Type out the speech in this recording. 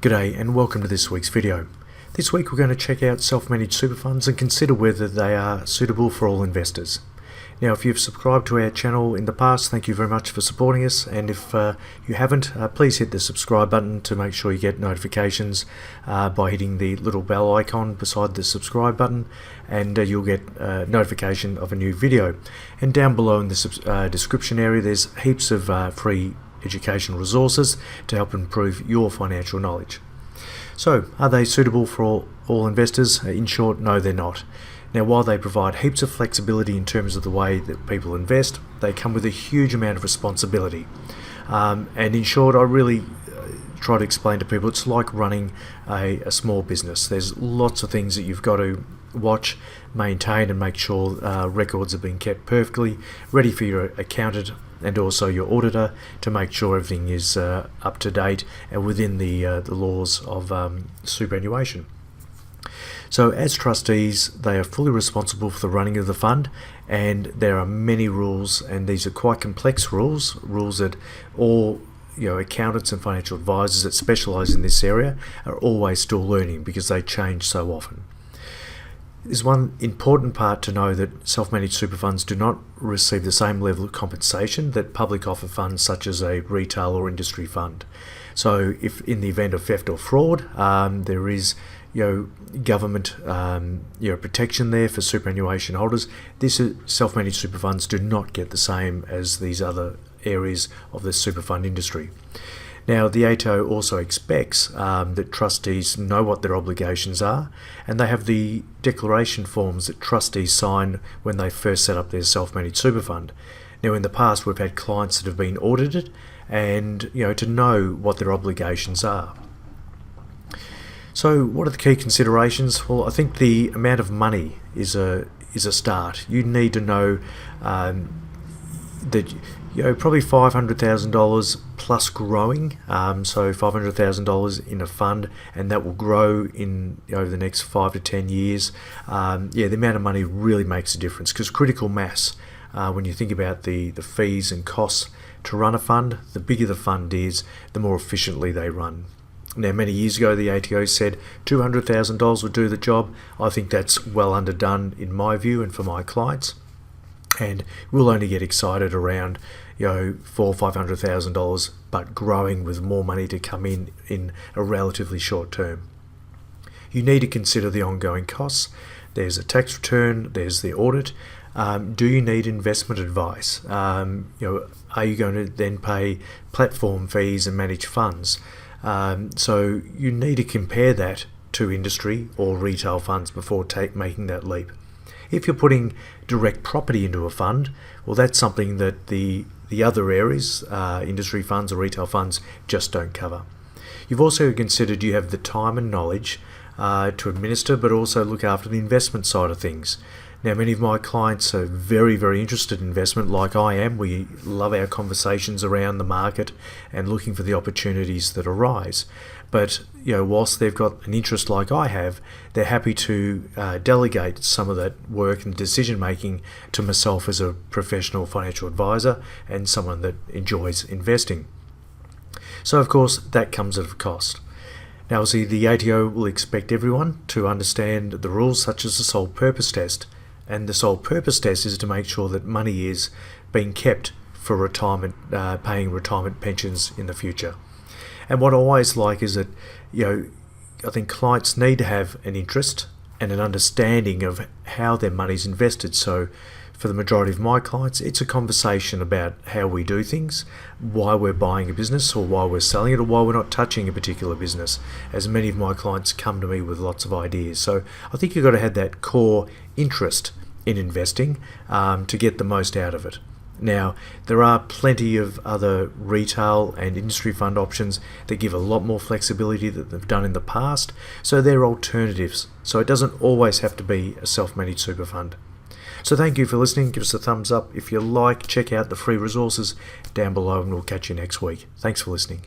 G'day and welcome to this week's video. This week we're going to check out self-managed super funds and consider whether they are suitable for all investors. Now, if you've subscribed to our channel in the past, thank you very much for supporting us, and if you haven't, please hit the subscribe button to make sure you get notifications by hitting the little bell icon beside the subscribe button, and you'll get notification of a new video. And down below in the description area there's heaps of free educational resources to help improve your financial knowledge. So, are they suitable for all investors? In short, no, they're not. Now, while they provide heaps of flexibility in terms of the way that people invest, they come with a huge amount of responsibility. And in short, I really try to explain to people it's like running a small business. There's lots of things that you've got to watch, maintain, and make sure records are being kept perfectly, ready for your accountant and also your auditor to make sure everything is up to date and within the laws of superannuation. So as trustees, they are fully responsible for the running of the fund, and there are many rules, and these are quite complex rules that all accountants and financial advisors that specialise in this area are always still learning because they change so often. There's one important part to know that self-managed super funds do not receive the same level of compensation that public offer funds such as a retail or industry fund. So if in the event of theft or fraud, there is government protection there for superannuation holders. Self-managed super funds do not get the same as these other areas of the super fund industry. Now, the ATO also expects that trustees know what their obligations are, and they have the declaration forms that trustees sign when they first set up their self-managed super fund. Now, in the past, we've had clients that have been audited, and to know what their obligations are. So, what are the key considerations? Well, I think the amount of money is a start. You need to know that probably $500,000 plus growing, so $500,000 in a fund, and that will grow in over the next 5 to 10 years. The amount of money really makes a difference, because critical mass, when you think about the fees and costs to run a fund, the bigger the fund is, the more efficiently they run. Now, many years ago, the ATO said $200,000 would do the job. I think that's well underdone in my view and for my clients. And we'll only get excited around $400,000 or $500,000, but growing with more money to come in a relatively short term. You need to consider the ongoing costs. There's a tax return, there's the audit. Do you need investment advice? Are you going to then pay platform fees and manage funds? So you need to compare that to industry or retail funds before making that leap. If you're putting direct property into a fund, well, that's something that the other areas, industry funds or retail funds, just don't cover. You've also considered you have the time and knowledge to administer, but also look after the investment side of things. Now, many of my clients are very, very interested in investment, like I am. We love our conversations around the market and looking for the opportunities that arise. But whilst they've got an interest like I have, they're happy to delegate some of that work and decision making to myself as a professional financial advisor and someone that enjoys investing. So, of course, that comes at a cost. Now, obviously, the ATO will expect everyone to understand the rules such as the sole purpose test. And the sole purpose test is to make sure that money is being kept for retirement, paying retirement pensions in the future. And what I always like is that, I think clients need to have an interest and an understanding of how their money's invested. So for the majority of my clients, it's a conversation about how we do things, why we're buying a business or why we're selling it or why we're not touching a particular business, as many of my clients come to me with lots of ideas. So I think you've got to have that core interest in investing to get the most out of it. Now, there are plenty of other retail and industry fund options that give a lot more flexibility than they've done in the past, so they're alternatives. So it doesn't always have to be a self-managed super fund. So thank you for listening. Give us a thumbs up if you like. Check out the free resources down below, and we'll catch you next week. Thanks for listening.